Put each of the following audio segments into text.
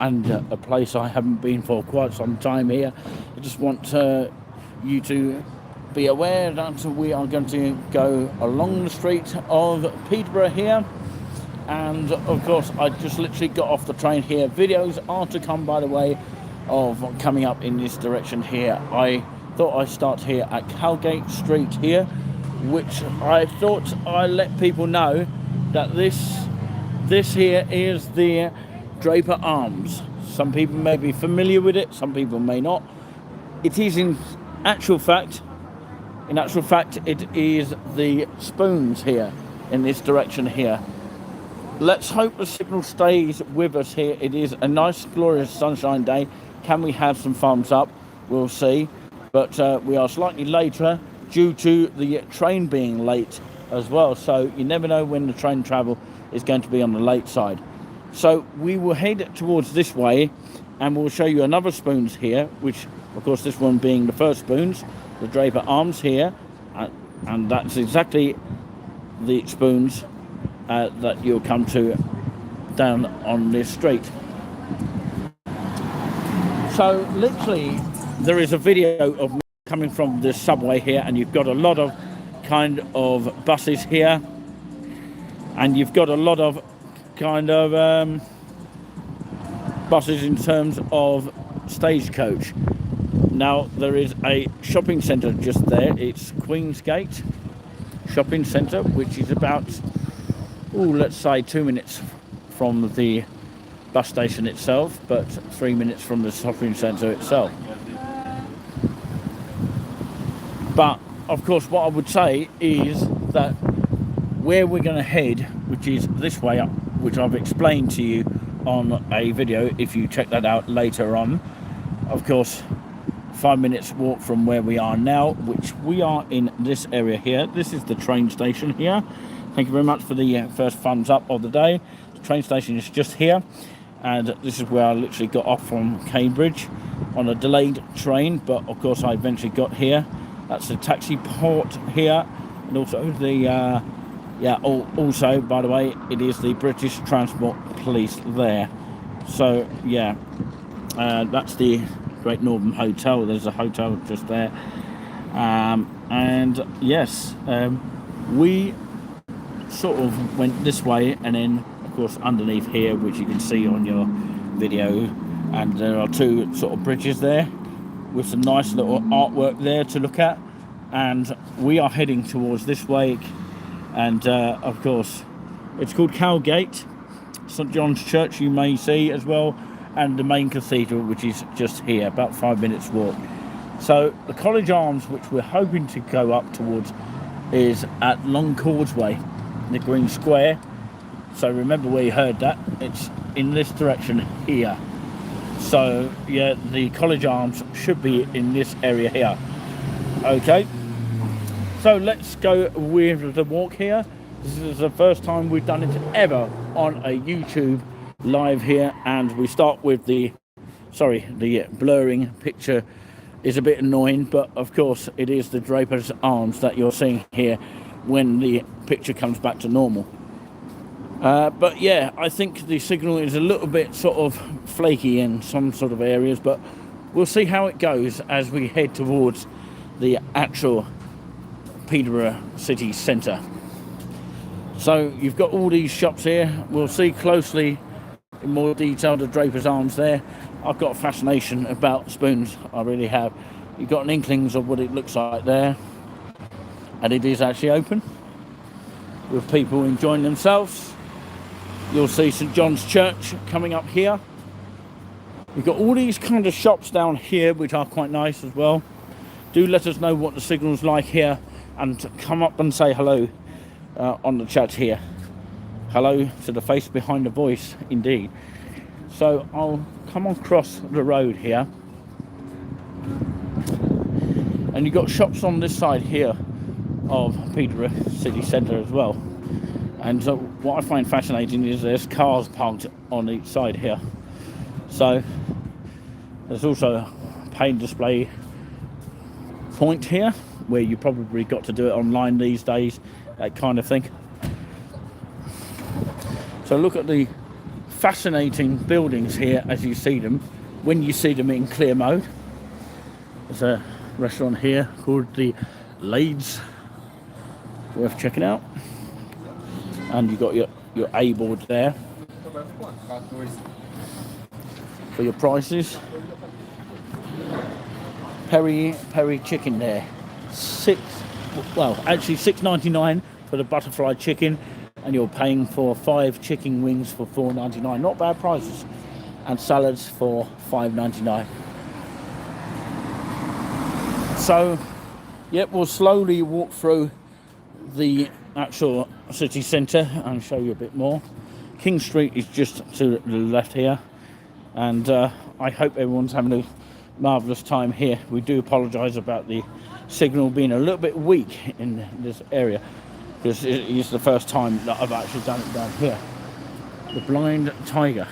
and a place I haven't been for quite some time here. I just want you to be aware that we are going to go along the street of Peterborough here. And of course, I just literally got off the train here. Videos are to come, by the way, of coming up in this direction here. I thought I'd start here at Cowgate Street here, which I thought I'd let people know that this here is the Draper Arms. Some people may be familiar with it, some people may not. It is in actual fact, it is the spoons here in this direction here. Let's hope the signal stays with us here. It is a nice, glorious sunshine day. Can we have some thumbs up? We'll see. But we are slightly later due to the train being late as well. So you never know when the train travel is going to be on the late side. So we will head towards this way and we'll show you another spoons here, which of course this one being the first spoons, the Draper Arms here. And that's exactly the spoons that you'll come to down on this street. So literally there is a video of me coming from the subway here, and you've got a lot of kind of buses here, and you've got a lot of kind of buses in terms of stagecoach. Now there is a shopping centre just there. It's Queensgate Shopping Centre, which is about let's say 2 minutes from the bus station itself, but 3 minutes from the shopping centre itself. But of course what I would say is that where we're going to head, which is this way up, which I've explained to you on a video if you check that out later on. Of course 5 minutes walk from where we are now, which we are in this area here. This is the train station here. Thank you very much for the first thumbs up of the day. The train station is just here, and this is where I literally got off from Cambridge on a delayed train, but of course I eventually got here. That's the taxi port here, and also the also by the way, it is the British Transport Police there. So yeah, that's the Great Northern Hotel. There's a hotel just there, and yes, we sort of went this way, and then of course underneath here, which you can see on your video, and there are two sort of bridges there with some nice little artwork there to look at, and we are heading towards this way, and of course it's called Cowgate. St John's Church you may see as well, and the main cathedral, which is just here, about 5 minutes walk. So the College Arms, which we're hoping to go up towards, is at Long Causeway, the Green Square. So remember where you heard that, it's in this direction here. So yeah, the College Arms should be in this area here. Okay, so let's go with the walk here. This is the first time we've done it ever on a YouTube live here, and we start with the blurring picture is a bit annoying, but of course it is the Draper's Arms that you're seeing here when the picture comes back to normal. But yeah, I think the signal is a little bit sort of flaky in some sort of areas, but we'll see how it goes as we head towards the actual Peterborough city centre. So you've got all these shops here. We'll see closely in more detail the Draper's Arms there. I've got a fascination about spoons, I really have. You've got an inklings of what it looks like there, and it is actually open with people enjoying themselves. You'll see St John's Church coming up here. You've got all these kind of shops down here which are quite nice as well. Do let us know what the signal's like here, and come up and say hello on the chat here. Hello to the face behind the voice, indeed. So I'll come across the road here, and you've got shops on this side here of Peterborough city centre as well. And so what I find fascinating is there's cars parked on each side here. So there's also a paint display point here, where you probably got to do it online these days, that kind of thing. So look at the fascinating buildings here as you see them, when you see them in clear mode. There's a restaurant here called the Lades, worth checking out. And you've got your A board there for your prices. Peri chicken there, actually $6.99 for the butterfly chicken, and you're paying for 5 chicken wings for $4.99. Not bad prices. And salads for $5.99. So, yep, we'll slowly walk through the actual city centre and show you a bit more. King Street is just to the left here, and I hope everyone's having a marvellous time here. We do apologise about the signal being a little bit weak in this area, because it is the first time that I've actually done it down here. The Blind Tiger,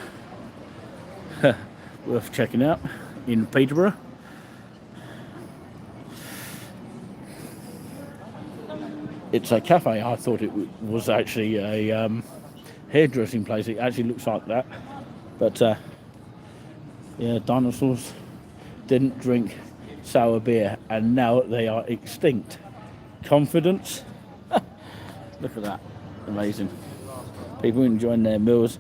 worth checking out, in Peterborough. It's a cafe. I thought it was actually a hairdressing place. It actually looks like that. But yeah, dinosaurs didn't drink sour beer, and now they are extinct. Confidence. Look at that. Amazing. People enjoying their meals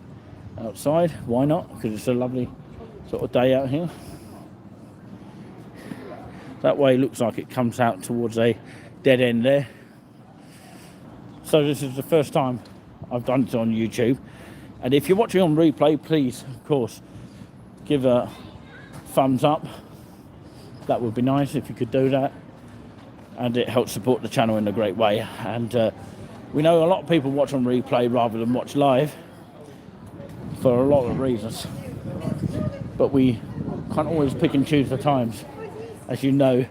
outside. Why not? Because it's a lovely sort of day out here. That way looks like it comes out towards a dead end there. So this is the first time I've done it on YouTube. And if you're watching on replay, please, of course, give a thumbs up. That would be nice if you could do that. And it helps support the channel in a great way. And we know a lot of people watch on replay rather than watch live for a lot of reasons. But we can't always pick and choose the times, as you know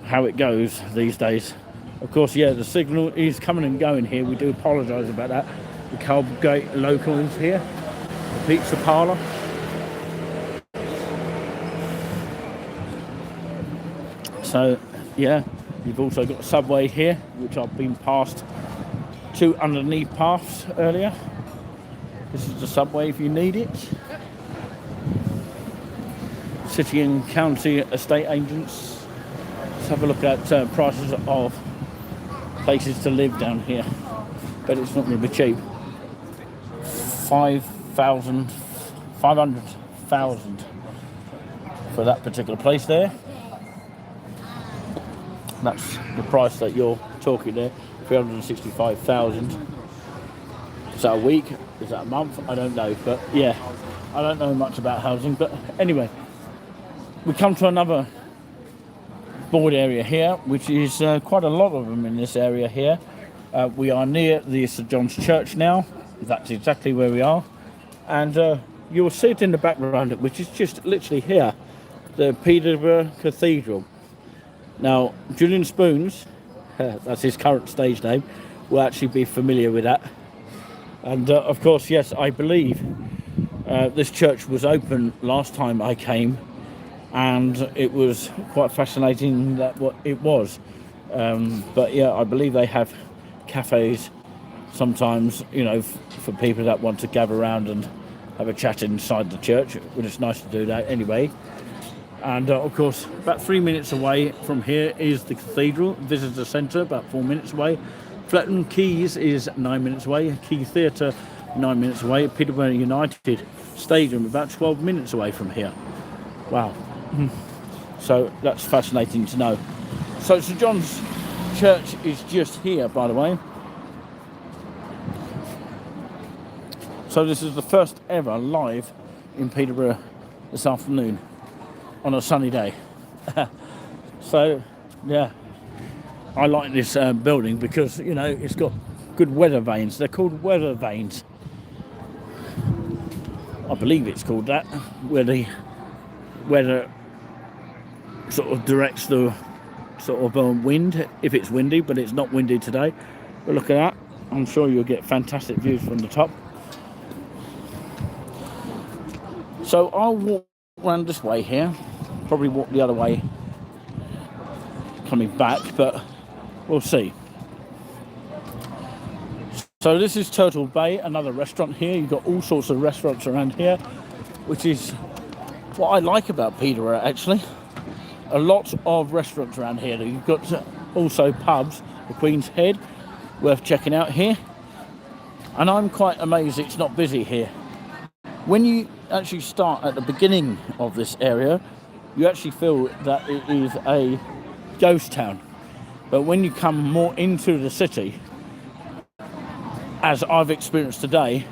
how it goes these days. Of course, yeah, the signal is coming and going here. We do apologise about that. The Calgate local is here, the pizza parlour. So, yeah, you've also got Subway here, which I've been past 2 underneath paths earlier. This is the Subway if you need it. City and county estate agents. Let's have a look at prices of places to live down here, but it's not going to be cheap. 500,000 for that particular place there. That's the price that you're talking there. 365,000. Is that a week? Is that a month? I don't know, but yeah, I don't know much about housing. But anyway, we come to another board area here, which is quite a lot of them in this area here. We are near the St John's Church now. That's exactly where we are, and you'll see it in the background, which is just literally here, the Peterborough Cathedral. Now, Julian Spoons, that's his current stage name, will actually be familiar with that. And of course, yes, I believe this church was open last time I came, and it was quite fascinating that what it was. But yeah, I believe they have cafes sometimes, you know, for people that want to gather around and have a chat inside the church, which is nice to do that anyway. And of course, about 3 minutes away from here is the Cathedral Visitor Centre, about 4 minutes away. Fletton Quays is 9 minutes away. Quay Theatre, 9 minutes away. Peterborough United Stadium, about 12 minutes away from here. Wow. So that's fascinating to know. So St John's Church is just here, by the way. So this is the first ever live in Peterborough this afternoon on a sunny day. So yeah, I like this building because, you know, it's got good weather vanes. They're called weather vanes. I believe it's called that, where the weather sort of directs the sort of wind if it's windy, but it's not windy today. But look at that. I'm sure you'll get fantastic views from the top. So I'll walk around this way here, probably walk the other way coming back, but we'll see. So this is Turtle Bay, another restaurant here. You've got all sorts of restaurants around here, which is what I like about Peterborough, actually. A lot of restaurants around here. You've got also pubs, the Queen's Head, worth checking out here. And I'm quite amazed it's not busy here. When you actually start at the beginning of this area, you actually feel that it is a ghost town. But when you come more into the city, as I've experienced today,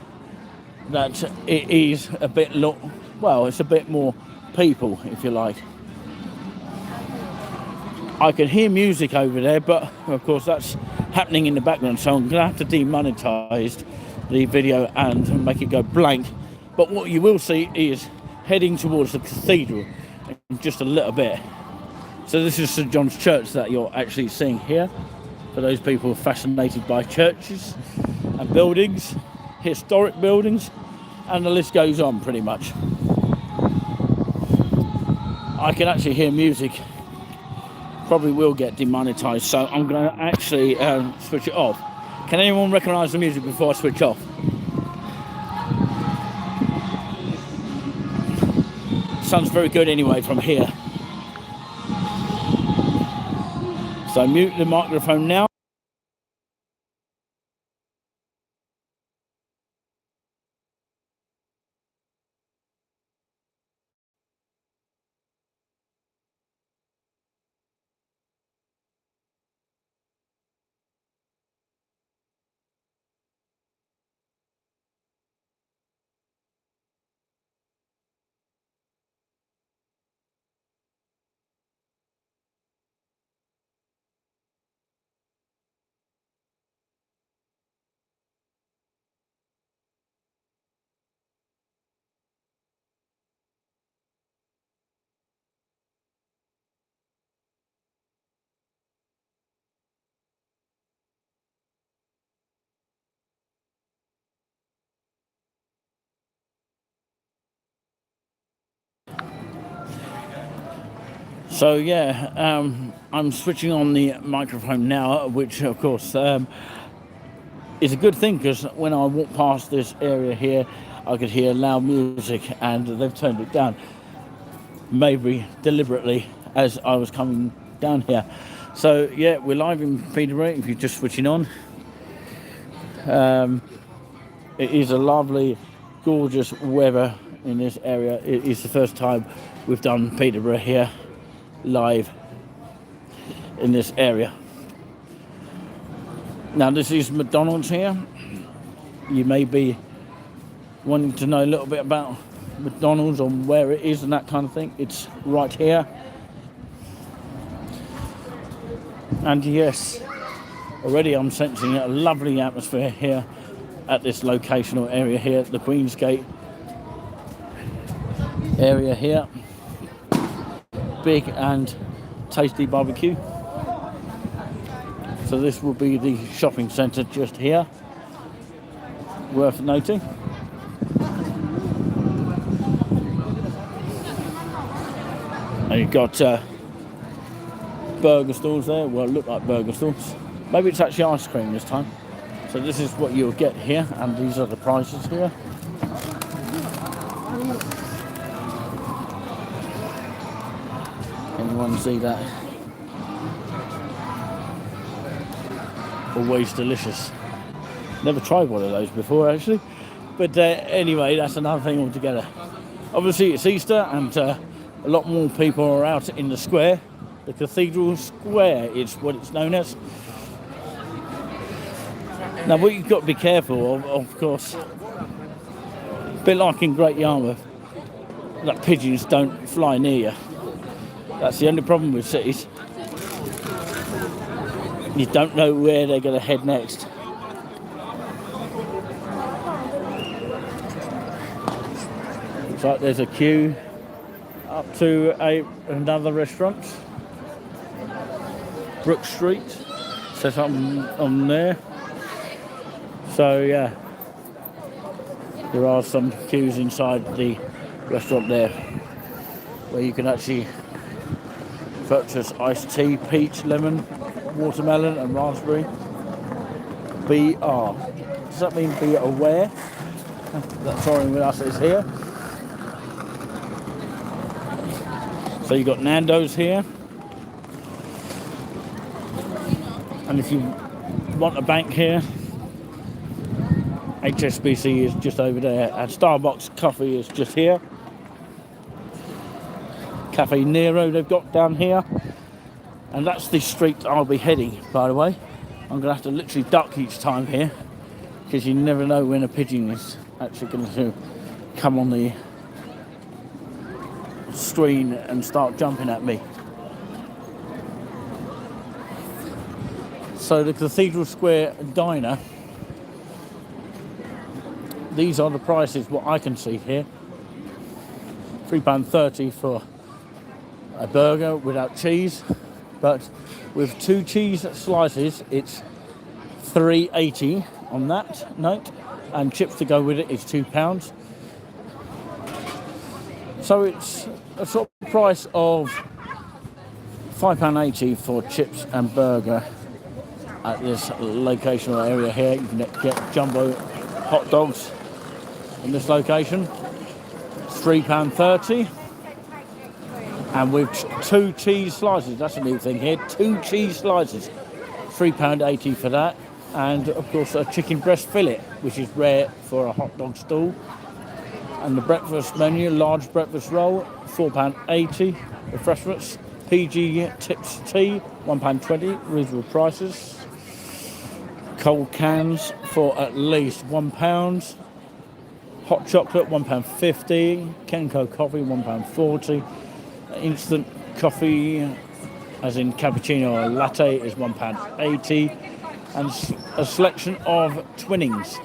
that it is a bit it's a bit more people, if you like. I can hear music over there, but of course that's happening in the background, so I'm going to have to demonetize the video and make it go blank. But what you will see is heading towards the cathedral in just a little bit. So this is St John's Church that you're actually seeing here, for those people fascinated by churches and buildings, historic buildings, and the list goes on pretty much. I can actually hear music. Probably will get demonetized, so I'm going to actually switch it off. Can anyone recognise the music before I switch off? Sounds very good anyway from here. So mute the microphone now. So yeah, I'm switching on the microphone now, which of course is a good thing, because when I walk past this area here, I could hear loud music, and they've turned it down, maybe deliberately, as I was coming down here. So yeah, we're live in Peterborough, if you're just switching on. It is a lovely, gorgeous weather in this area. It is the first time we've done Peterborough here live in this area. Now this is McDonald's here. You may be wanting to know a little bit about McDonald's, or where it is and that kind of thing. It's right here. And yes, already I'm sensing a lovely atmosphere here at this locational area here, the Queen's Gate area here. Big and tasty barbecue. So this will be the shopping centre just here, worth noting. And you've got burger stalls there. Well, look like burger stalls. Maybe it's actually ice cream this time. So this is what you'll get here, and these are the prices here. Anyone see that? Always delicious. Never tried one of those before, actually. But anyway, that's another thing altogether. Obviously, it's Easter, and a lot more people are out in the square. The Cathedral Square is what it's known as. Now, what you've got to be careful of course, a bit like in Great Yarmouth, that pigeons don't fly near you. That's the only problem with cities. You don't know where they're going to head next. Looks like there's a queue up to another restaurant. Brook Street, set up on there. So yeah, there are some queues inside the restaurant there, where you can actually purchase iced tea, peach, lemon, watermelon and raspberry. BR. does that mean be aware? That's foreign with us is here. So you've got Nando's here. And if you want a bank here, HSBC is just over there, and Starbucks coffee is just here. Cafe Nero they've got down here, and that's the street I'll be heading, by the way. I'm going to have to literally duck each time here, because you never know when a pigeon is actually going to come on the screen and start jumping at me. So the Cathedral Square diner, these are the prices, what I can see here. £3.30 for a burger without cheese, but with 2 cheese slices, it's £3.80 on that note, and chips to go with it is £2. So it's a sort of price of £5.80 for chips and burger at this location or area here. You can get jumbo hot dogs in this location. It's £3.30. And with 2 cheese slices, that's a new thing here, 2 cheese slices, £3.80 for that. And of course a chicken breast fillet, which is rare for a hot dog stall. And the breakfast menu, large breakfast roll, £4.80. Refreshments, PG tips tea, £1.20, reasonable prices. Cold cans for at least £1. Hot chocolate, £1.50. Kenco coffee, £1.40. Instant coffee, as in cappuccino or latte, is £1.80. And a selection of twinnings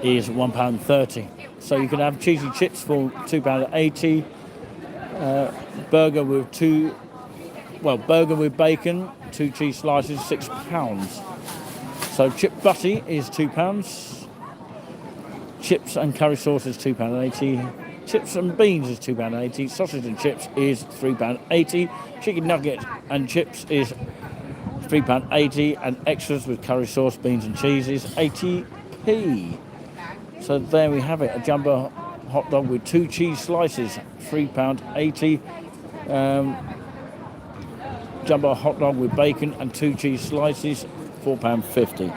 is £1.30. So you can have cheesy chips for £2.80. Burger with bacon, 2 cheese slices, £6. So chip butty is £2. Chips and curry sauce is £2.80. Chips and beans is £2.80. Sausage and chips is £3.80. Chicken nugget and chips is £3.80. And extras with curry sauce, beans and cheese is 80p. So there we have it. A jumbo hot dog with 2 cheese slices, £3.80. Jumbo hot dog with bacon and 2 cheese slices, £4.50.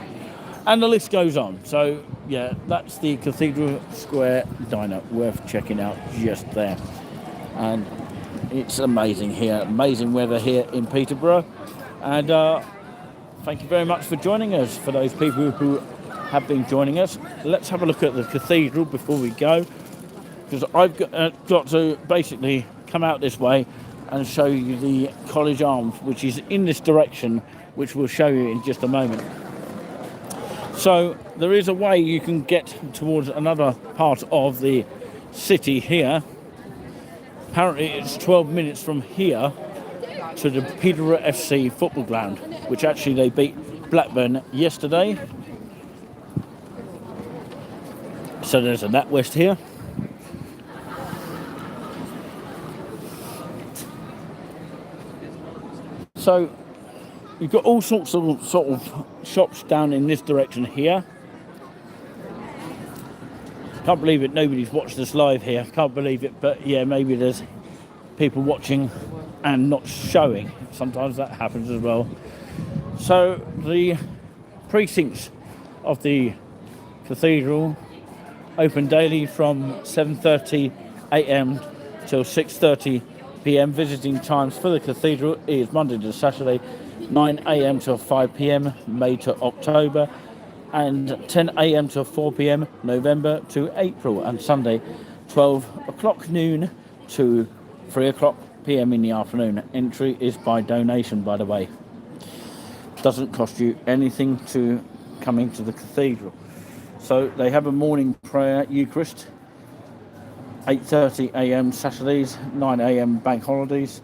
And the list goes on. So, yeah, that's the Cathedral Square diner. Worth checking out just there. And it's amazing here. Amazing weather here in Peterborough. And thank you very much for joining us. For those people who have been joining us, let's have a look at the cathedral before we go. Because I've got to basically come out this way and show you the College Arms, which is in this direction, which we'll show you in just a moment. So there is a way you can get towards another part of the city here. Apparently it's 12 minutes from here to the Peterborough FC football ground, which actually they beat Blackburn yesterday. So there's a NatWest here. So you've got all sorts of sort of shops down in this direction here. Can't believe it, nobody's watched us live here. Can't believe it, but yeah, maybe there's people watching and not showing. Sometimes that happens as well. So the precincts of the cathedral open daily from 7:30 a.m. till 6:30 p.m. Visiting times for the cathedral is Monday to Saturday, 9 a.m. till 5 p.m. May to October, and 10 a.m. till 4 p.m. November to April, and Sunday 12 o'clock noon to 3 o'clock p.m. in the afternoon. Entry is by donation, by the way. Doesn't cost you anything to come into the cathedral. So they have a morning prayer Eucharist, 8:30 a.m. Saturdays, 9 a.m. bank holidays.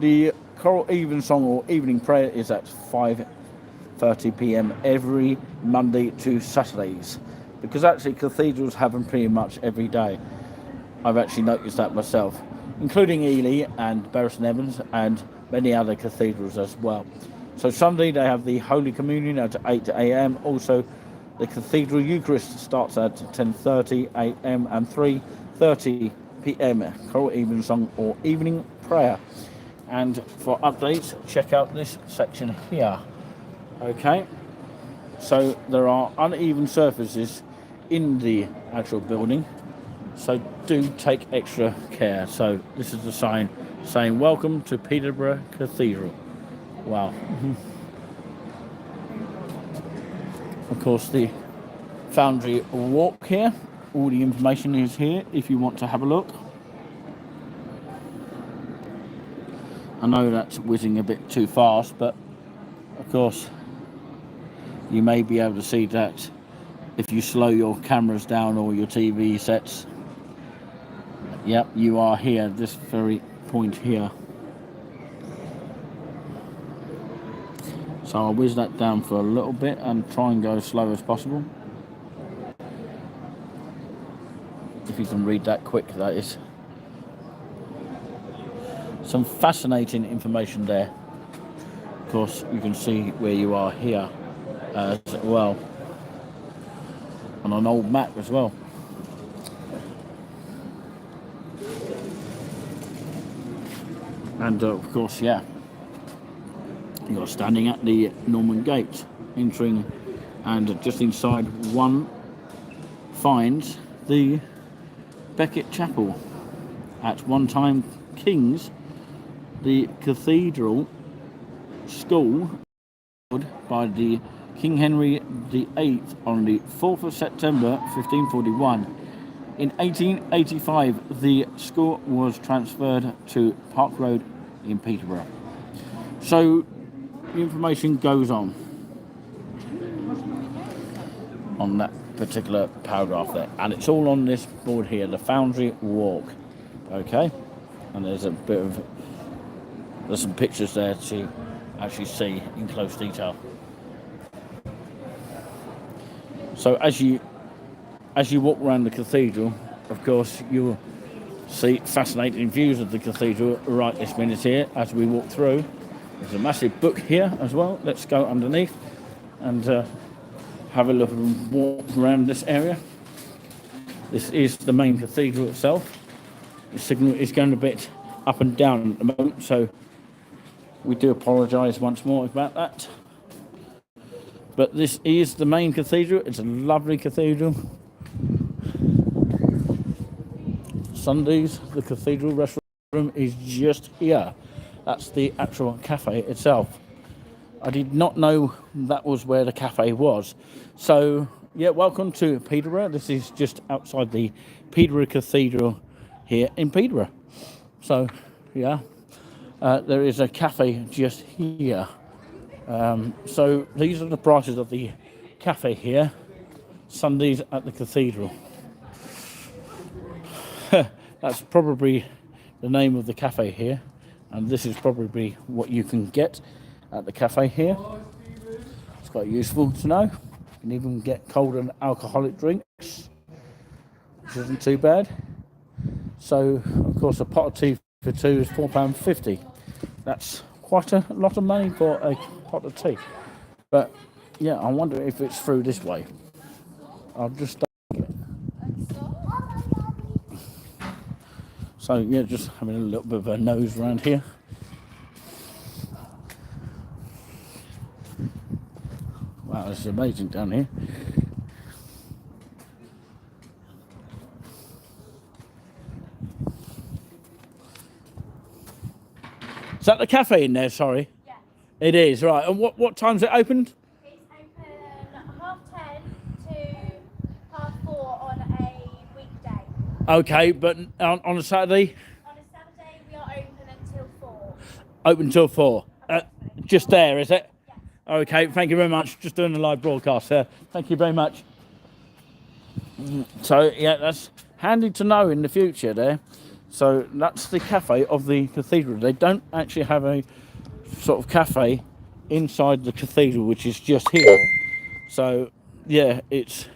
The choral evensong or evening prayer is at 5:30 p.m. every Monday to Saturdays, because actually cathedrals have them pretty much every day. I've actually noticed that myself, including Ely and Bury St Evans and many other cathedrals as well. So Sunday they have the Holy Communion at 8 a.m. Also The Cathedral Eucharist starts at 10:30 a.m. and 3:30 p.m. Choral evening song or evening prayer. And for updates, check out this section here. Okay, so there are uneven surfaces in the actual building, so do take extra care. So this is the sign saying welcome to Peterborough Cathedral. Wow. Of course, the Foundry Walk here, all the information is here if you want to have a look. I know that's whizzing a bit too fast, but of course you may be able to see that if you slow your cameras down or your TV sets. Yep, you are here, this very point here. So I'll whiz that down for a little bit and try and go as slow as possible. If you can read that quick, that is. Some fascinating information there. Of course, you can see where you are here as well. On an old map as well. And of course, yeah, you're standing at the Norman Gate, entering, and just inside one finds the Becket Chapel. At one time King's, the Cathedral School by the King Henry VIII on the 4th of September 1541. In 1885, the school was transferred to Park Road in Peterborough. So the information goes on that particular paragraph there, and it's all on this board here, the Foundry Walk. Okay, and there's some pictures there to actually see in close detail. So as you walk around the cathedral, of course, you'll see fascinating views of the cathedral right this minute here as we walk through. There's a massive book here as well. Let's go underneath and have a look and walk around this area. This is the main cathedral itself. The signal is going a bit up and down at the moment, so we do apologise once more about that. But this is the main cathedral. It's a lovely cathedral. Sundays, the cathedral restaurant is just here. That's the actual cafe itself. I did not know that was where the cafe was. So, yeah, welcome to Peterborough. This is just outside the Peterborough Cathedral here in Peterborough. So, yeah, there is a cafe just here. So these are the prices of the cafe here. Sundays at the cathedral. That's probably the name of the cafe here, and this is probably what you can get at the cafe here. It's quite useful to know. You can even get cold and alcoholic drinks, which isn't too bad. So, of course, a pot of tea for two is £4.50. That's quite a lot of money for a pot of tea. But, yeah, I wonder if it's through this way. I'll just... So, yeah, just having a little bit of a nose around here. Wow, this is amazing down here. Is that the cafe in there, sorry? Yeah. It is, right. And what time's it opened? It's open 10:30 to 4:30 on a weekday. Okay, but on a Saturday? On a Saturday, we are open until 4. Open until 4. Just there, is it? Yeah. Okay, thank you very much. Just doing a live broadcast here. Thank you very much. So, yeah, that's handy to know in the future there. So that's the cafe of the cathedral. They don't actually have a sort of cafe inside the cathedral, which is just here. So, yeah, it's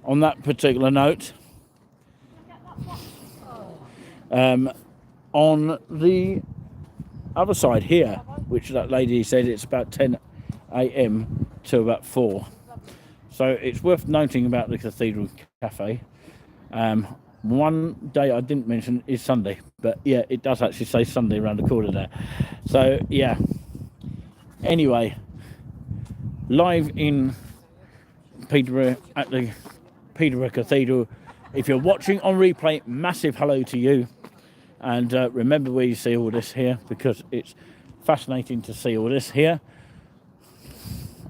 on that particular note. On the other side here, which that lady said it's about 10 a.m. to about 4. So it's worth noting about the Cathedral Cafe. One day I didn't mention is Sunday, but yeah, it does actually say Sunday around the corner there. So yeah, anyway, live in Peterborough at the Peterborough Cathedral. If you're watching on replay, massive hello to you, and remember where you see all this here, because it's fascinating to see all this here.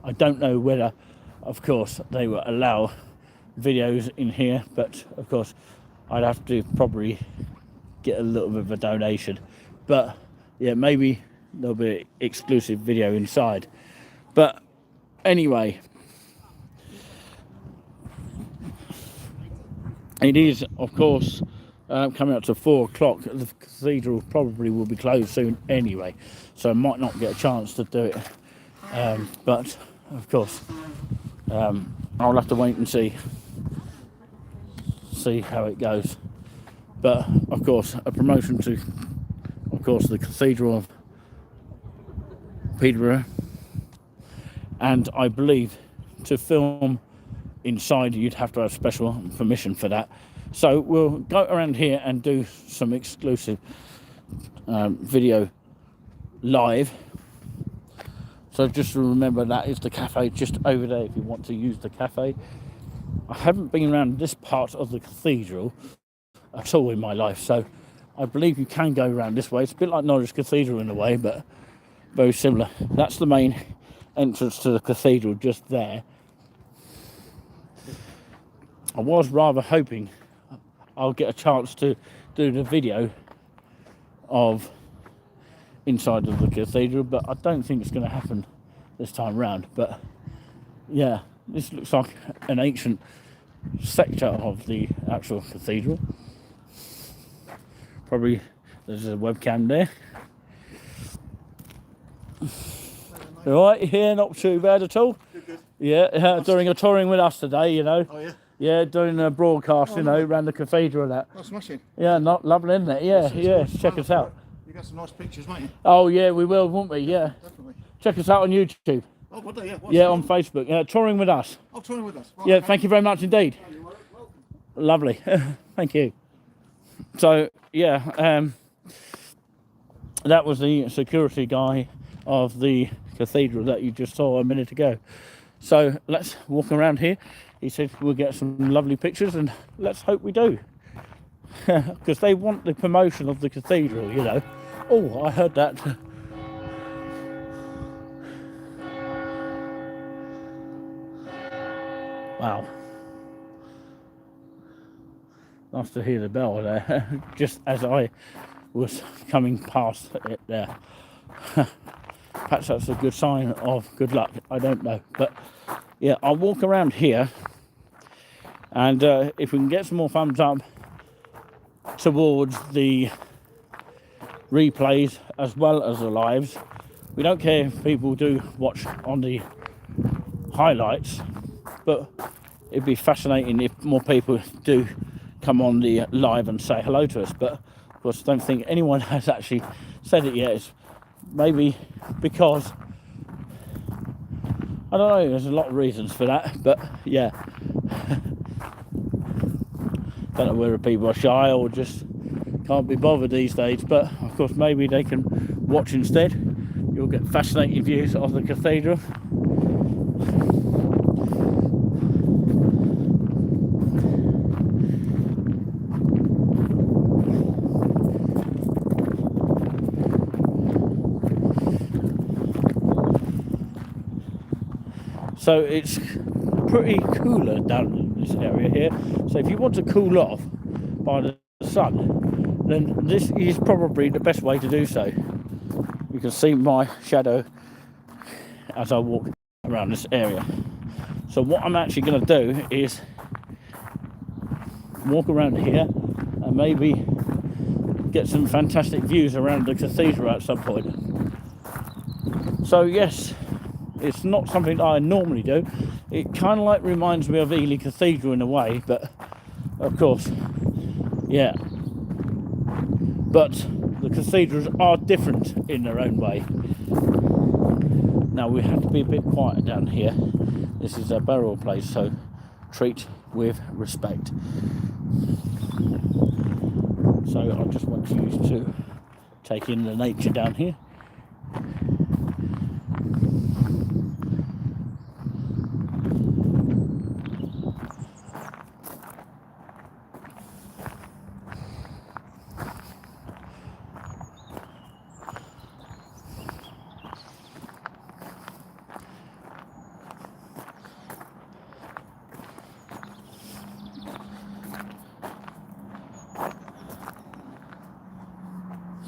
I don't know whether, of course, they will allow videos in here, but of course I'd have to probably get a little bit of a donation, but yeah, maybe there'll be an exclusive video inside. But anyway, it is, of course, coming up to 4 o'clock. The cathedral probably will be closed soon anyway, so I might not get a chance to do it. But, of course, I'll have to wait and see how it goes. But, of course, a promotion to, of course, the Cathedral of Peterborough. And I believe to film inside you'd have to have special permission for that, so we'll go around here and do some exclusive video live. So just remember, that is the cafe just over there if you want to use the cafe. I haven't been around this part of the cathedral at all in my life, so I believe you can go around this way. It's a bit like Norwich Cathedral in a way, but very similar. That's the main entrance to the cathedral just there. I was rather hoping I'll get a chance to do the video of inside of the cathedral, but I don't think it's going to happen this time round. But yeah, this looks like an ancient sector of the actual cathedral. Probably there's a webcam there. All right, yeah, not too bad at all. Good. Yeah, doing a touring with us today, you know. Oh yeah? Yeah, doing a broadcast, you know, around the cathedral and that. Oh, smashing. Yeah, not lovely, isn't it? Yeah, yeah, check us out. You got some nice pictures, mate. Oh yeah, we will, won't we? Yeah. Definitely. Check us out on YouTube. Oh, what day? Yeah, on Facebook. Yeah, touring with us. Oh, touring with us. Right, Yeah, okay. thank you very much indeed. Oh, you're welcome. Lovely. Thank you. So, yeah, that was the security guy of the cathedral that you just saw a minute ago. So let's walk around here. He said we'll get some lovely pictures, and let's hope we do. Because they want the promotion of the cathedral, you know. Oh, I heard that. Wow. Nice to hear the bell there, just as I was coming past it there. Perhaps that's a good sign of good luck, I don't know. But yeah, I'll walk around here, and if we can get some more thumbs up towards the replays as well as the lives. We don't care if people do watch on the highlights, but it'd be fascinating if more people do come on the live and say hello to us. But of course, I don't think anyone has actually said it yet. It's maybe because, I don't know, there's a lot of reasons for that, but yeah. Don't know whether people are shy or just can't be bothered these days, but of course maybe they can watch instead. You'll get fascinating views of the cathedral. So it's pretty cooler down in this area here. So if you want to cool off by the sun, then this is probably the best way to do so. You can see my shadow as I walk around this area. So what I'm actually going to do is walk around here and maybe get some fantastic views around the cathedral at some point. So yes, it's not something I normally do. It kind of like reminds me of Ely Cathedral in a way, but of course, yeah. But the cathedrals are different in their own way. Now we have to be a bit quiet down here. This is a burial place, so treat with respect. So I just want you to take in the nature down here.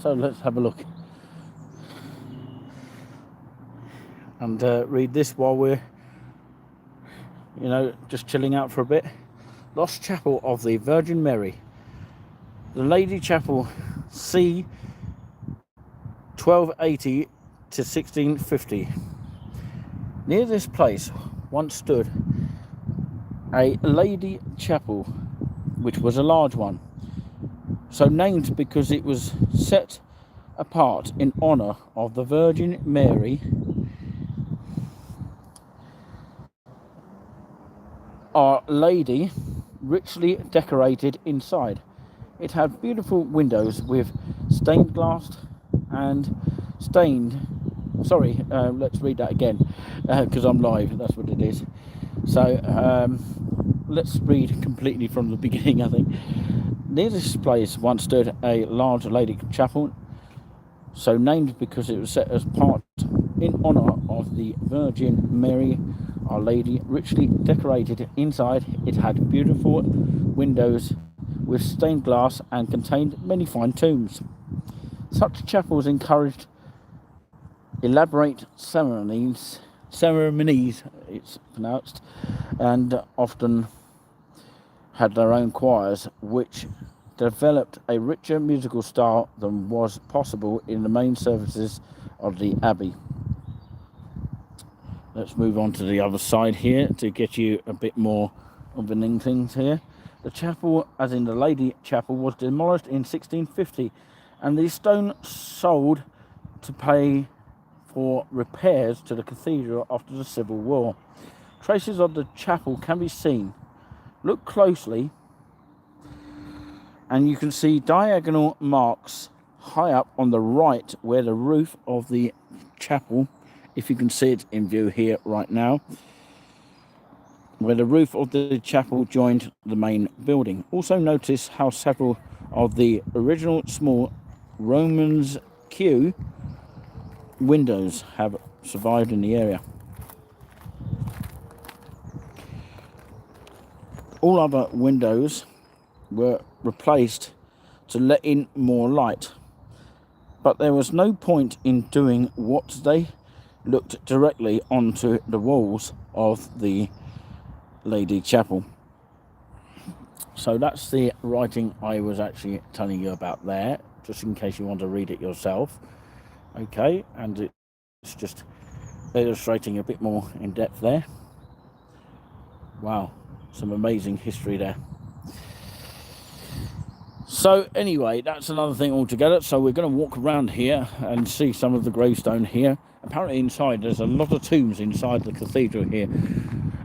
So let's have a look and read this while we're, just chilling out for a bit. Lost Chapel of the Virgin Mary. The Lady Chapel, c. 1280 to 1650. Near this place once stood a Lady Chapel, which was a large one, so named because it was set apart in honour of the Virgin Mary, Our Lady, richly decorated inside. It had beautiful windows with stained glass and let's read that again, because I'm live, that's what it is. So let's read completely from the beginning, I think. Near this place once stood a large Lady Chapel, so named because it was set as part in honour of the Virgin Mary, Our Lady, richly decorated inside. It had beautiful windows with stained glass and contained many fine tombs. Such chapels encouraged elaborate ceremonies, it's pronounced, and often had their own choirs, which developed a richer musical style than was possible in the main services of the abbey. Let's move on to the other side here to get you a bit more of the things here. The chapel, as in the Lady Chapel, was demolished in 1650 and the stone sold to pay for repairs to the cathedral after the Civil War. Traces of the chapel can be seen. Look closely and you can see diagonal marks high up on the right where the roof of the chapel, if you can see it in view here right now, where the roof of the chapel joined the main building. Also notice how several of the original small Romans Q windows have survived in the area. All other windows were replaced to let in more light, but there was no point in doing what they looked directly onto the walls of the Lady Chapel. So that's the writing I was actually telling you about there, just in case you want to read it yourself. Okay, and it's just illustrating a bit more in depth there. Wow, some amazing history there. So anyway, that's another thing altogether. So we're going to walk around here and see some of the gravestone here. Apparently inside there's a lot of tombs inside the cathedral here,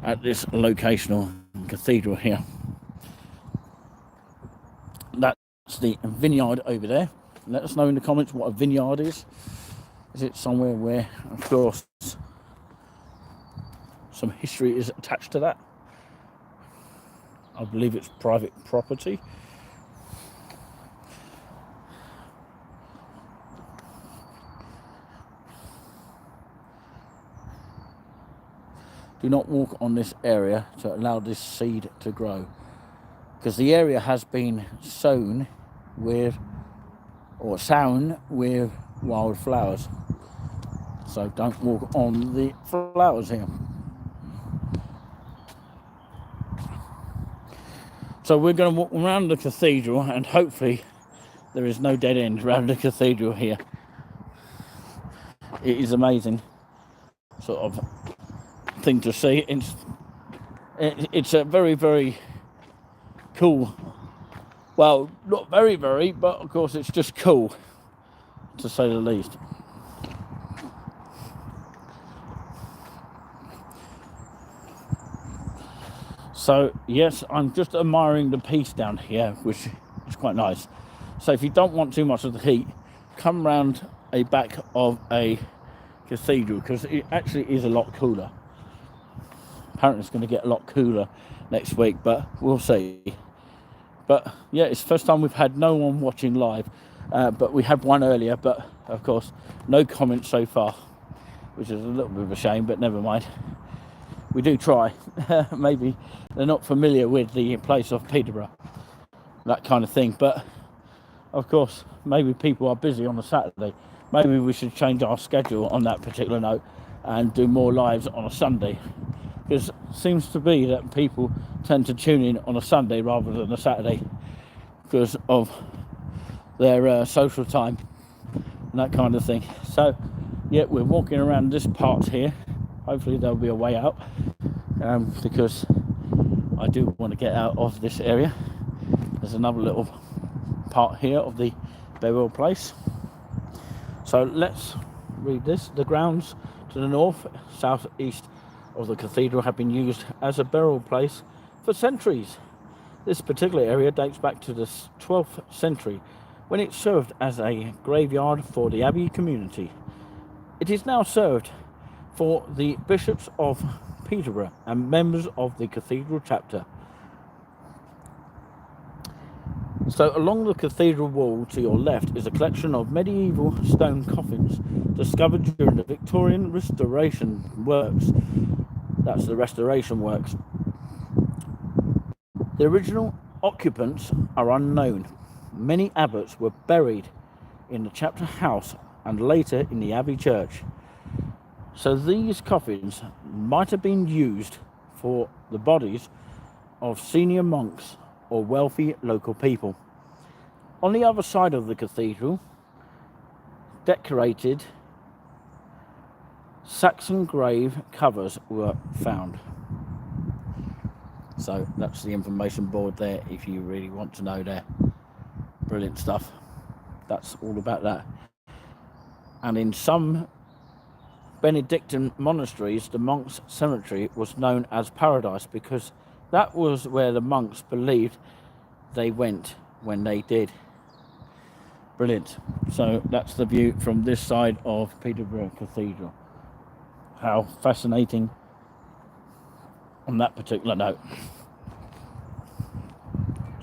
at this locational cathedral here. That's the vineyard over there. Let us know in the comments what a vineyard is. Is it somewhere where, of course, some history is attached to that? I believe it's private property. Do not walk on this area to allow this seed to grow, because the area has been sown with wildflowers. So don't walk on the flowers here. So we're going to walk around the cathedral, and hopefully there is no dead end around the cathedral here. It is amazing sort of thing to see. It's a very, very cool, well, not very, very, but of course it's just cool, to say the least. So yes, I'm just admiring the peace down here, which is quite nice. So if you don't want too much of the heat, come round a back of a cathedral, because it actually is a lot cooler. Apparently it's going to get a lot cooler next week, but we'll see. But yeah, it's the first time we've had no one watching live, but we had one earlier, but of course no comments so far, which is a little bit of a shame, but never mind. We do try. Maybe they're not familiar with the place of Peterborough, that kind of thing. But of course, maybe people are busy on a Saturday. Maybe we should change our schedule on that particular note and do more lives on a Sunday, because it seems to be that people tend to tune in on a Sunday rather than a Saturday because of their social time and that kind of thing. So yeah, we're walking around this part here. Hopefully there'll be a way out, because I do want to get out of this area. There's another little part here of the burial place. So let's read this. The grounds to the north, south, east of the cathedral have been used as a burial place for centuries. This particular area dates back to the 12th century, when it served as a graveyard for the abbey community. It is now served for the bishops of Peterborough and members of the Cathedral Chapter. So along the cathedral wall to your left is a collection of medieval stone coffins discovered during the Victorian restoration works. That's the restoration works. The original occupants are unknown. Many abbots were buried in the chapter house and later in the abbey church. So these coffins might have been used for the bodies of senior monks or wealthy local people. On the other side of the cathedral, decorated Saxon grave covers were found. So that's the information board there if you really want to know there. Brilliant stuff. That's all about that. And in some Benedictine monasteries, the monks' cemetery was known as paradise because that was where the monks believed they went when they did. Brilliant. So that's the view from this side of Peterborough Cathedral. How fascinating on that particular note.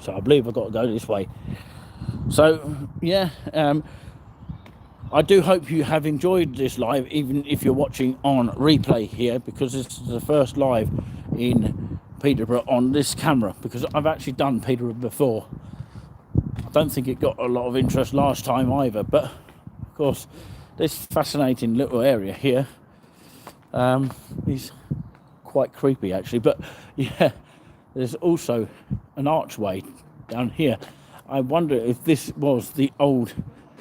So I believe I've got to go this way. So yeah, I do hope you have enjoyed this live, even if you're watching on replay here, because this is the first live in Peterborough on this camera, because I've actually done Peterborough before. I don't think it got a lot of interest last time either, but of course this fascinating little area here is quite creepy actually. But yeah, there's also an archway down here. I wonder if this was the old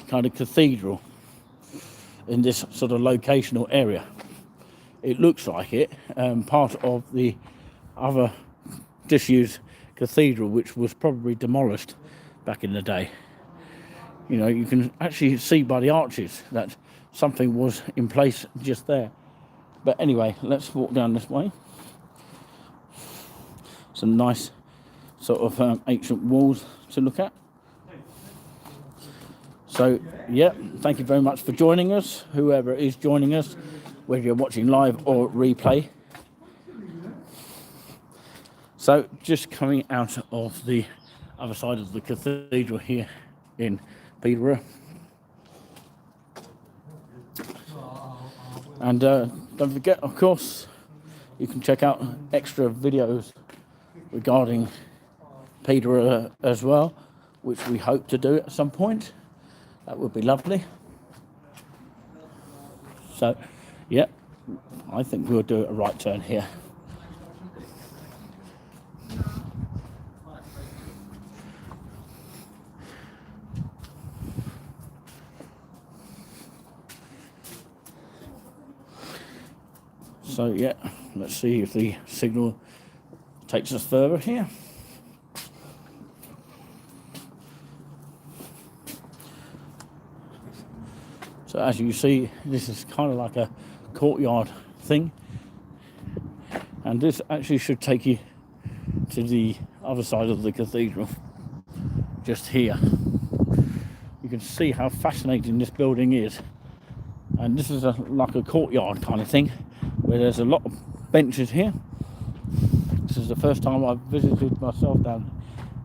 kind of cathedral in this sort of locational area. It looks like it, part of the other disused cathedral, which was probably demolished back in the day. You know, you can actually see by the arches that something was in place just there. But anyway, let's walk down this way. Some nice sort of ancient walls to look at. So yeah, thank you very much for joining us, whoever is joining us, whether you're watching live or replay. So just coming out of the other side of the cathedral here in Peterborough. And don't forget, of course, you can check out extra videos regarding Peterborough as well, which we hope to do at some point. That would be lovely. So, yeah, I think we'll do a right turn here. So, yeah, let's see if the signal takes us further here. So as you see, this is kind of like a courtyard thing, and this actually should take you to the other side of the cathedral, just here. You can see how fascinating this building is. And this is like a courtyard kind of thing, where there's a lot of benches here. This is the first time I've visited myself down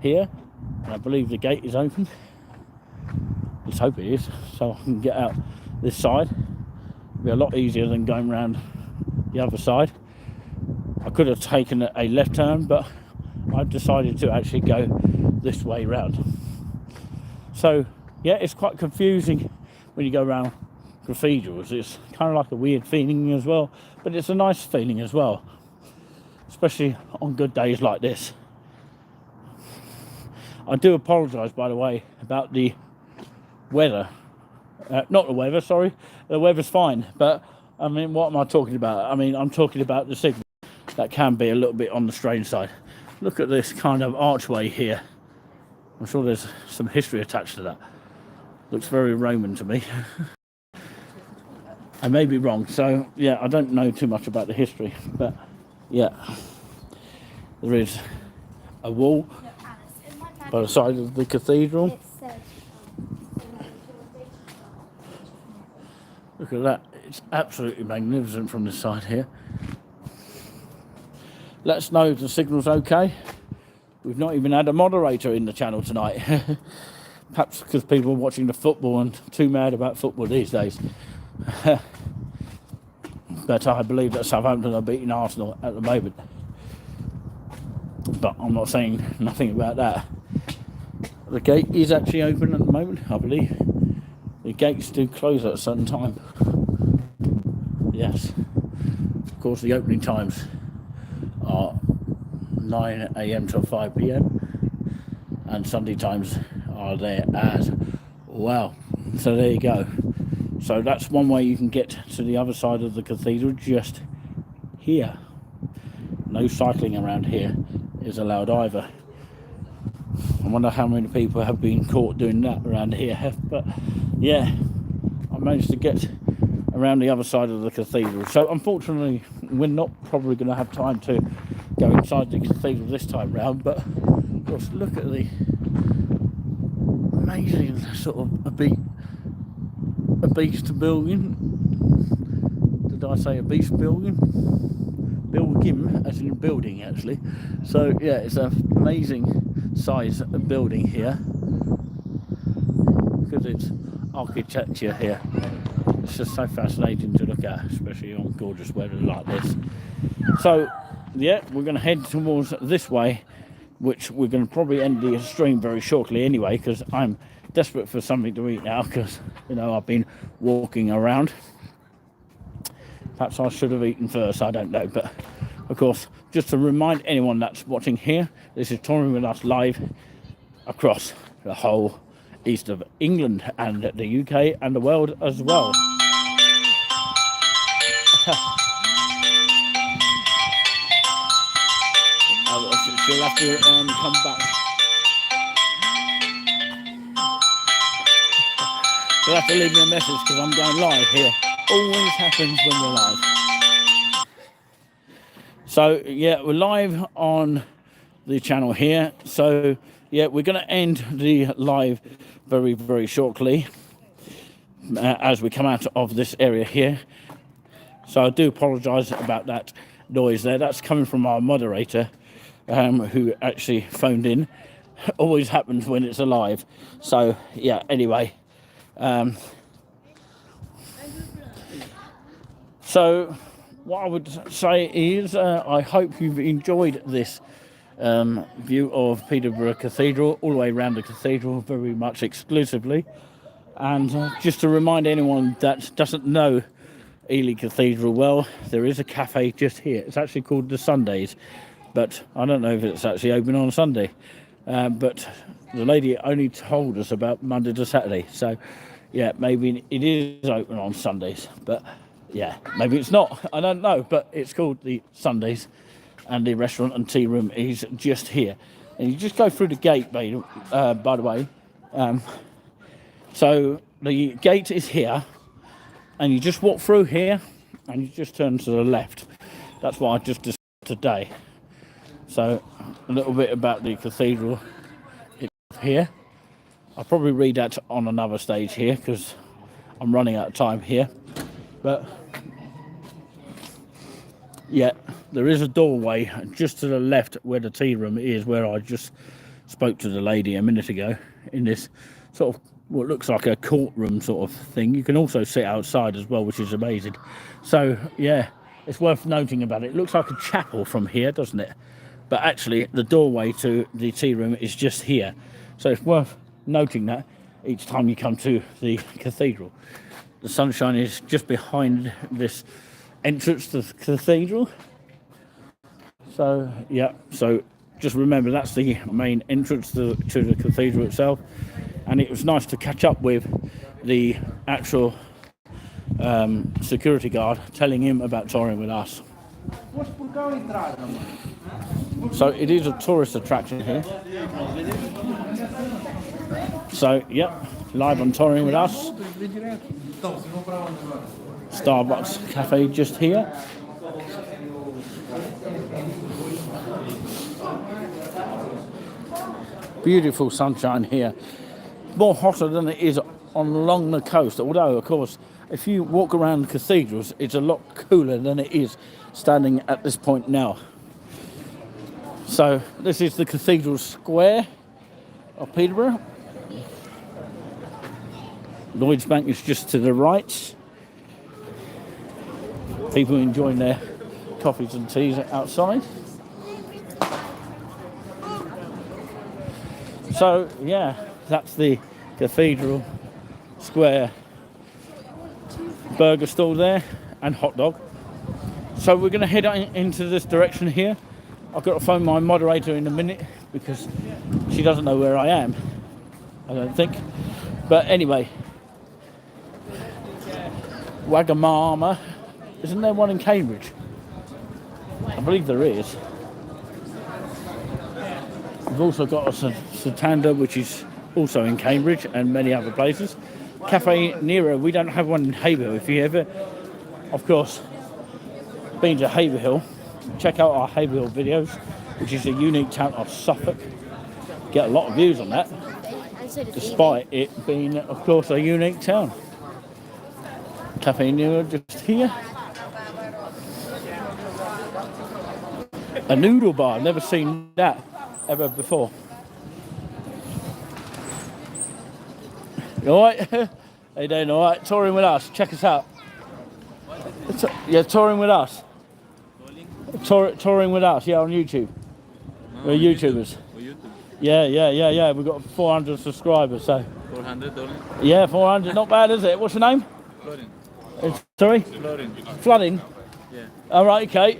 here, and I believe the gate is open. Let's hope it is, so I can get out this side. It'll be a lot easier than going around the other side. I could have taken a left turn, but I've decided to actually go this way round. So yeah, it's quite confusing when you go around cathedrals. It's kind of like a weird feeling as well, but it's a nice feeling as well, especially on good days like this. I do apologise, by the way, about the weather. Not the weather, sorry. The weather's fine, but I mean, what am I talking about? I mean, I'm talking about the signal. That can be a little bit on the strange side. Look at this kind of archway here. I'm sure there's some history attached to that. Looks very Roman to me. I may be wrong, so yeah, I don't know too much about the history, but yeah, there is a wall by the side of the cathedral. Look at that, it's absolutely magnificent from this side here. Let us know if the signal's okay. We've not even had a moderator in the channel tonight. Perhaps because people are watching the football and too mad about football these days. But I believe that Southampton are beating Arsenal at the moment. But I'm not saying nothing about that. The gate is actually open at the moment, I believe. The gates do close at a certain time. Yes. Of course, the opening times are 9 AM till 5 PM, and Sunday times are there as well. So there you go. So that's one way you can get to the other side of the cathedral, just here. No cycling around here is allowed either. I wonder how many people have been caught doing that around here, but yeah, I managed to get around the other side of the cathedral. So unfortunately, we're not probably going to have time to go inside the cathedral this time round, but of course, look at the amazing sort of a beast building. Did I say a beast building? Building, as in building, actually. So yeah, it's an amazing size of building here, because it's architecture here. It's just so fascinating to look at, especially on gorgeous weather like this. So yeah, we're going to head towards this way, which we're going to probably end the stream very shortly anyway, because I'm desperate for something to eat now, because you know, I've been walking around. Perhaps I should have eaten first, I don't know. But of course, just to remind anyone that's watching here, this is touring with us live across the whole east of England and the UK and the world as well. She'll have to come back. You'll have to leave me a message, because I'm going live here. Always happens when we're live. So yeah, we're live on the channel here. So yeah, we're going to end the live very, very shortly as we come out of this area here. So I do apologise about that noise there. That's coming from our moderator, who actually phoned in. Always happens when it's alive. So yeah, anyway. So what I would say is I hope you've enjoyed this view of Peterborough Cathedral, all the way around the cathedral, very much exclusively. And just to remind anyone that doesn't know Ely Cathedral well, there is a cafe just here. It's actually called The Sundays, but I don't know if it's actually open on Sunday. But the lady only told us about Monday to Saturday, so yeah, maybe it is open on Sundays, but yeah, maybe it's not, I don't know. But it's called The Sundays, and the restaurant and tea room is just here, and you just go through the gate, by the way. So the gate is here, and you just walk through here, and you just turn to the left. That's what I just decided today. So a little bit about the cathedral here. I'll probably read that on another stage here because I'm running out of time here. But yeah, there is a doorway just to the left where the tea room is, where I just spoke to the lady a minute ago, in this sort of what looks like a courtroom sort of thing. You can also sit outside as well, which is amazing. So yeah, it's worth noting about it. It looks like a chapel from here, doesn't it? But actually the doorway to the tea room is just here. So it's worth noting that each time you come to the cathedral. The sunshine is just behind this entrance to the cathedral. So yeah, so just remember that's the main entrance to the cathedral itself. And it was nice to catch up with the actual security guard, telling him about touring with us. So it is a tourist attraction here. So yep, live on touring with us. Starbucks cafe just here. Beautiful sunshine here. More hotter than it is along the coast, although of course if you walk around cathedrals it's a lot cooler than it is standing at this point now. So this is the Cathedral Square of Peterborough. Lloyd's Bank is just to the right. People enjoying their coffees and teas outside. So yeah, that's the Cathedral Square burger stall there and hot dog. So we're going to head into this direction here. I've got to phone my moderator in a minute because she doesn't know where I am, I don't think. But anyway, Wagamama. Isn't there one in Cambridge? I believe there is. We've also got a Satanda, which is also in Cambridge and many other places. Cafe Nero, we don't have one in Haverhill. If you ever, of course, been to Haverhill, check out our Haverhill videos, which is a unique town of Suffolk. Get a lot of views on that, despite it being, of course, a unique town. Cafe Nero just here. A noodle bar, never seen that ever before. You alright? How you doing? Alright? Touring with us. Check us out. Yeah, touring with us. Touring with us, yeah, on YouTube. We're YouTubers. Yeah. We've got 400 subscribers, so. 400 only? Yeah, 400. Not bad, is it? What's your name? Florin. Sorry? Florin. Flooding? Yeah. All right, okay.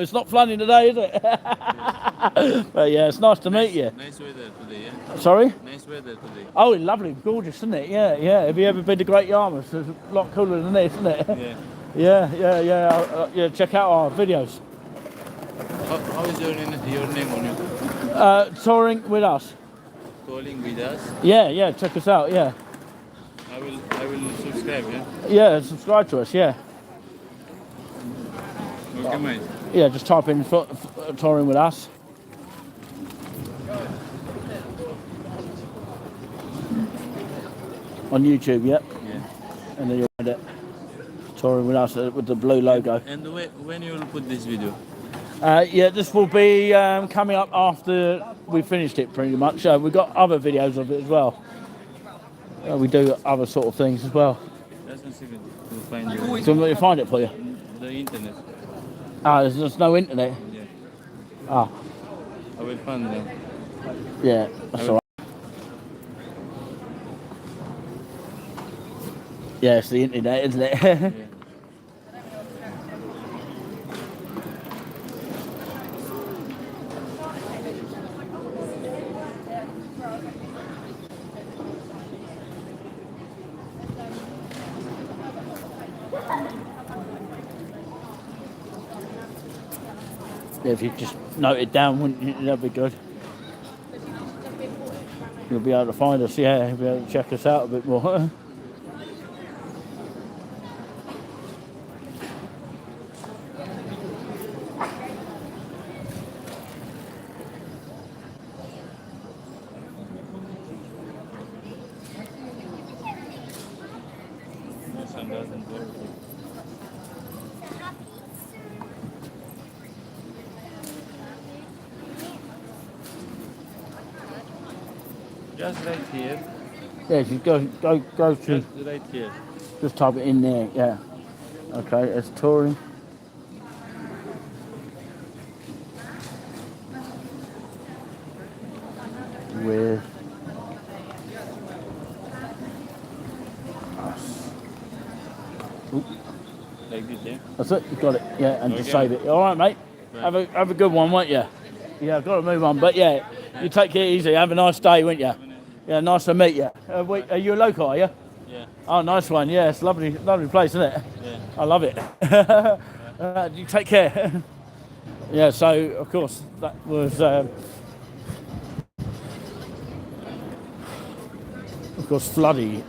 It's not flooding today, is it? But yeah, it's nice to meet you. Nice weather today, yeah? Sorry? Nice weather today. Oh, lovely, gorgeous, isn't it? Yeah. Have you ever been to Great Yarmouth? It's a lot cooler than this, isn't it? Yeah. Yeah, check out our videos. How is your name on YouTube? Touring with us. Calling with us? Yeah, check us out, yeah. I will subscribe, yeah? Yeah, subscribe to us, yeah. Okay, mate. Yeah, just type in touring with us. On YouTube, yep. Yeah. And then you'll find it. Touring with us with the blue logo. And when you will put this video? Yeah, this will be coming up after we finished it pretty much. We've got other videos of it as well. We do other sort of things as well. That's a secret to find you. Do you want me to find it for you? The internet. There's no internet? Yeah. I will find them. Yeah, that's alright. Yeah, it's the internet, isn't it? Yeah. Yeah, if you just note it down, wouldn't you? That'd be good. You'll be able to find us, yeah. You'll be able to check us out a bit more. one doesn't work. Just right here. Yeah, just go to, Just right here. just type it in there, yeah. Okay, it's touring. With us. Oop. Like this, yeah? That's it, you got it, yeah, and just Okay. save it. All right, mate. Right. Have a good one, won't you? Yeah, I've got to move on, but yeah, you take it easy. Have a nice day, won't you? Yeah, nice to meet you. Wait, are you a local, are you? Yeah. Oh, nice one. Yeah, it's a lovely place, isn't it? Yeah. I love it. You take care. Yeah, so of course that was of course Floody.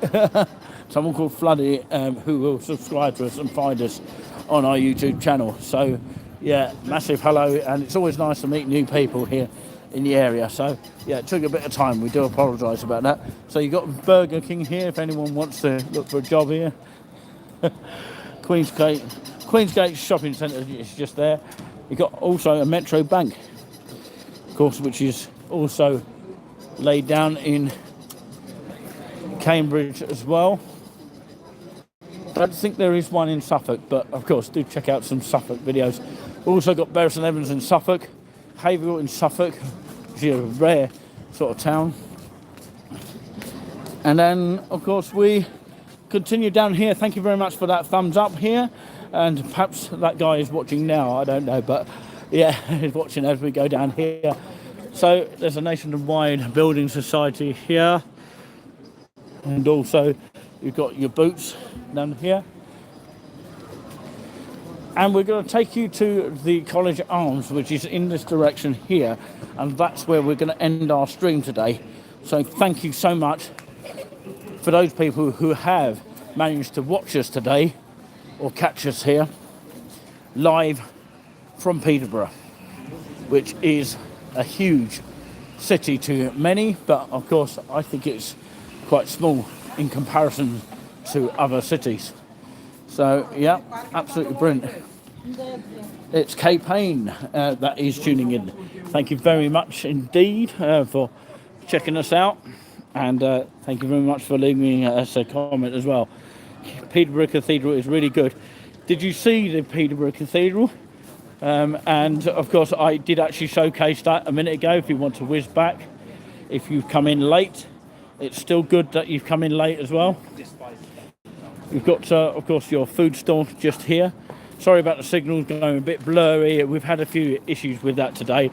Someone called Floody who will subscribe to us and find us on our YouTube channel. So yeah, massive hello, and it's always nice to meet new people here in the area. So yeah, it took a bit of time. We do apologise about that. So you got Burger King here if anyone wants to look for a job here. Queensgate Shopping Centre is just there. You've got also a Metro Bank, of course, which is also laid down in Cambridge as well. I don't think there is one in Suffolk, but of course do check out some Suffolk videos. Also got Bury St Evans in Suffolk, Haverhill in Suffolk, which is a rare sort of town. And then of course we continue down here. Thank you very much for that thumbs up here, and perhaps that guy is watching now, I don't know, but yeah, he's watching as we go down here. So there's a nationwide building society here, and also you've got your Boots down here. And we're going to take you to the College Arms, which is in this direction here, and that's where we're going to end our stream today. So thank you so much for those people who have managed to watch us today or catch us here live from Peterborough, which is a huge city to many, but of course I think it's quite small in comparison to other cities. So yeah, absolutely brilliant. It's Kay Payne that is tuning in. Thank you very much indeed for checking us out, and thank you very much for leaving us a comment as well. Peterborough Cathedral is really good. Did you see the Peterborough Cathedral? And of course I did actually showcase that a minute ago. If you want to whiz back, if you've come in late, it's still good that you've come in late as well. You've got of course your food store just here. Sorry about the signals going a bit blurry. We've had a few issues with that today,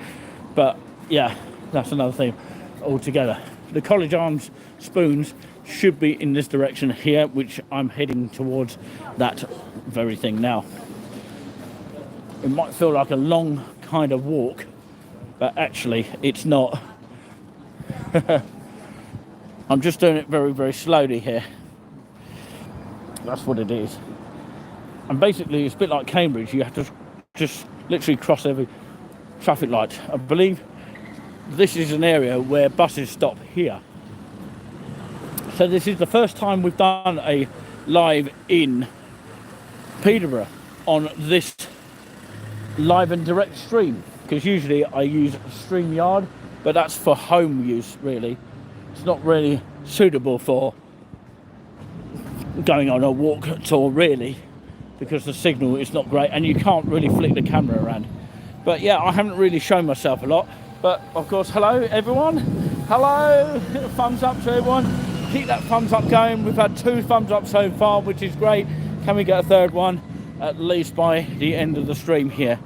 but yeah, that's another thing altogether. The College Arms spoons should be in this direction here, which I'm heading towards that very thing now. It might feel like a long kind of walk, but actually it's not. I'm just doing it very, very slowly here. That's what it is. And basically it's a bit like Cambridge. You have to just literally cross every traffic light. I believe this is an area where buses stop here. So this is the first time we've done a live in Peterborough on this live and direct stream, because usually I use StreamYard, but that's for home use really. It's not really suitable for going on a walk tour really, because the signal is not great and you can't really flick the camera around. But yeah, I haven't really shown myself a lot, but of course, hello everyone. Hello, thumbs up to everyone. Keep that thumbs up going. We've had 2 thumbs up so far, which is great. Can we get a third one at least by the end of the stream here?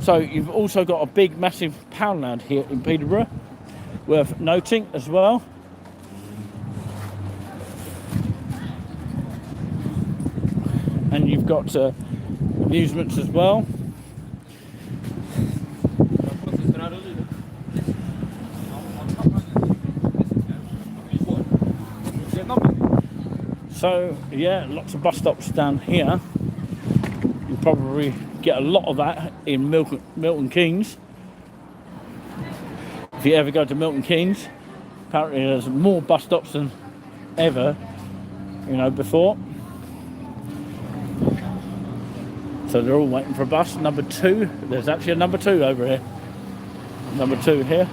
So you've also got a big massive Poundland here in Peterborough, worth noting as well. And you've got amusements as well. So yeah, lots of bus stops down here. You probably get a lot of that in Milton Keynes. If you ever go to Milton Keynes, apparently there's more bus stops than ever, you know, before. So they're all waiting for a bus. Number 2. There's actually a number 2 over here. Number 2 here.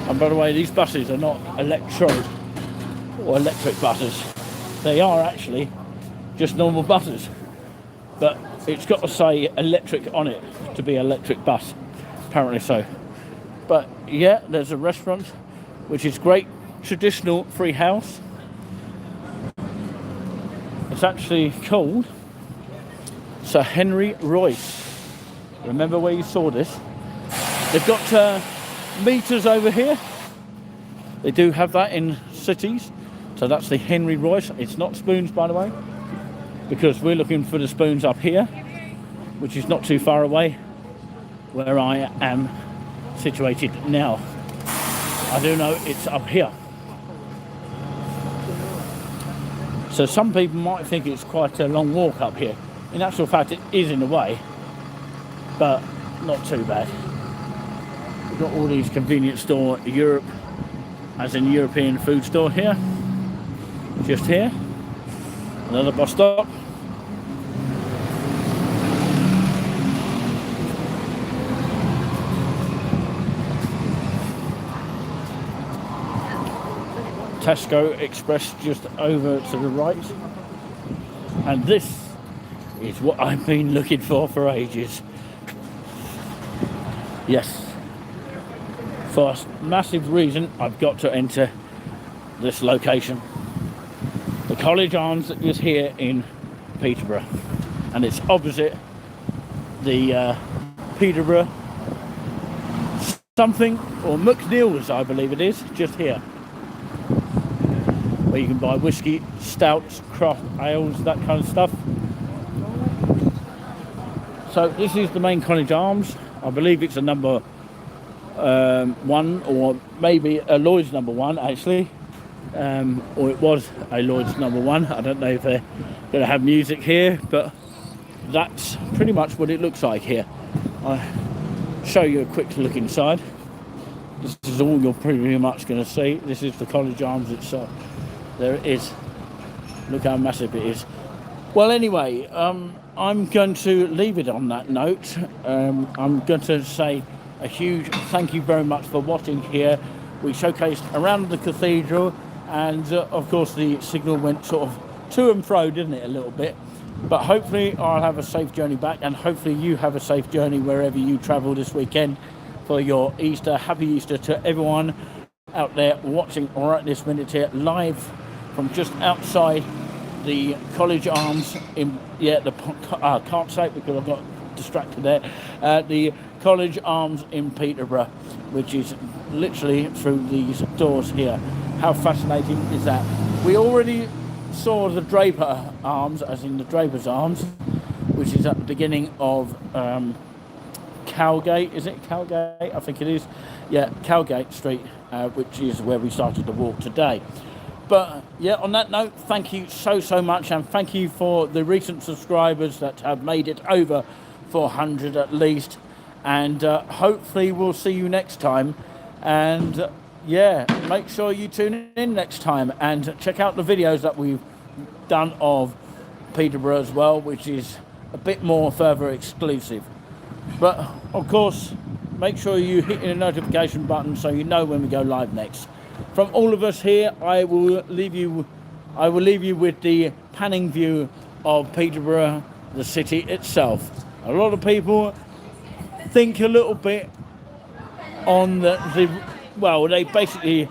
And by the way, these buses are not electric buses. They are actually just normal buses. But it's got to say electric on it to be an electric bus. Apparently so. But yeah, there's a restaurant, which is great. Traditional free house. It's actually called Sir Henry Royce. Remember where you saw this? They've got meters over here. They do have that in cities. So that's the Henry Royce. It's not spoons, by the way, because we're looking for the spoons up here, which is not too far away where I am situated now. I do know it's up here. So some people might think it's quite a long walk up here. In actual fact, it is in a way, but not too bad. We've got all these convenience store Europe, as in European food store here. Just here. Another bus stop. Tesco Express just over to the right. And this is what I've been looking for ages. Yes. For a massive reason, I've got to enter this location. The College Arms is here in Peterborough. And it's opposite the Peterborough something, or McNeil's, I believe it is, just here. Where you can buy whiskey, stouts, craft ales, that kind of stuff. So this is the main College Arms. I believe it's a number 1, or maybe a Lloyd's number 1 actually. Or it was a Lloyd's number 1. I don't know if they're going to have music here, but that's pretty much what it looks like here. I'll show you a quick look inside. This is all you're pretty much going to see. This is the College Arms itself. There it is. Look how massive it is. Well, anyway, I'm going to leave it on that note. I'm going to say a huge thank you very much for watching here. We showcased around the cathedral, and of course the signal went sort of to and fro, didn't it, a little bit. But hopefully I'll have a safe journey back, and hopefully you have a safe journey wherever you travel this weekend for your Easter. Happy Easter to everyone out there watching right this minute here, live from just outside the College Arms in, can't say it because I got distracted there, the College Arms in Peterborough, which is literally through these doors here. How fascinating is that? We already saw the Draper Arms, as in the Draper's Arms, which is at the beginning of Cowgate, is it Cowgate? I think it is. Yeah, Cowgate Street, which is where we started the walk today. But yeah, on that note, thank you so much, and thank you for the recent subscribers that have made it over 400 at least, and hopefully we'll see you next time. And yeah, make sure you tune in next time and check out the videos that we've done of Peterborough as well, which is a bit more further exclusive. But of course, make sure you hit the notification button so you know when we go live next. From all of us here, I will leave you with the panning view of Peterborough, the city itself. A lot of people think a little bit on well, they basically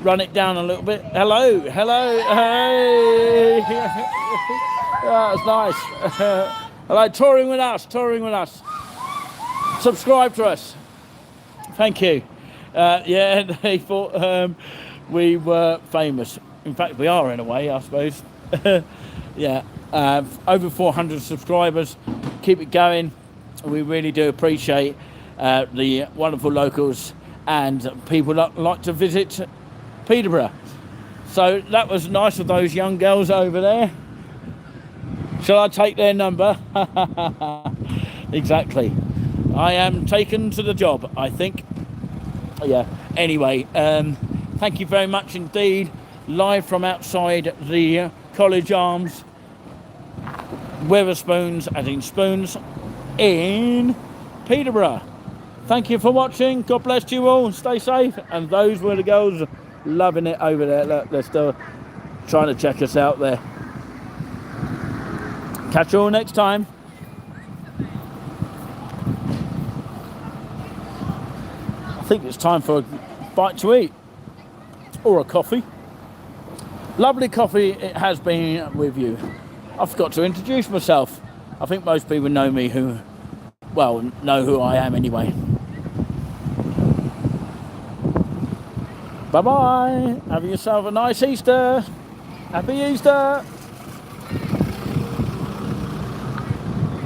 run it down a little bit. Hello, hey. That was nice. Hello, touring with us. Subscribe to us. Thank you. Yeah, they thought we were famous. In fact, we are in a way, I suppose. Yeah, over 400 subscribers. Keep it going. We really do appreciate the wonderful locals and people that like to visit Peterborough. So that was nice of those young girls over there. Shall I take their number? Exactly. I am taken to the job, I think. Yeah, anyway, thank you very much indeed. Live from outside the College Arms. Weatherspoons, as in spoons, in Peterborough. Thank you for watching. God bless you all. Stay safe. And those were the girls loving it over there. Look, they're still trying to check us out there. Catch you all next time. I think it's time for a bite to eat. Or a coffee. Lovely coffee it has been with you. I forgot to introduce myself. I think most people know me know who I am anyway. Bye-bye. Have yourself a nice Easter. Happy Easter.